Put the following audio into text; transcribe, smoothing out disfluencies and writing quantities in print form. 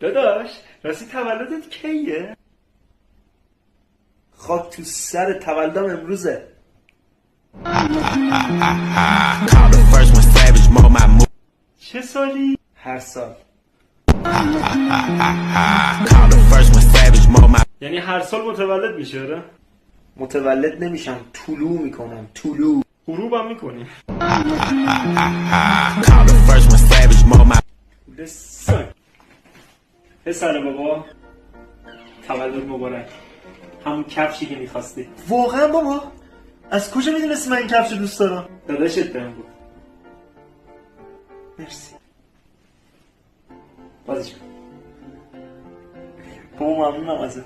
داداش راستی تولدت کیه؟ خاک تو سر تولدم امروزه. چه سالی؟ هر سال. یعنی هر سال متولد میشه آره؟ متولد نمیشم، طلوع میکنم. طلوع. غروب هم میکنی؟ پسر بابا تولد مبارک. همون کفشی که میخواستی. واقعا بابا؟ از کجا میدونستی من این کفش دوست دارم؟ داداشت بهم بود. مرسی بازش کن. بابا ممنونم ازت.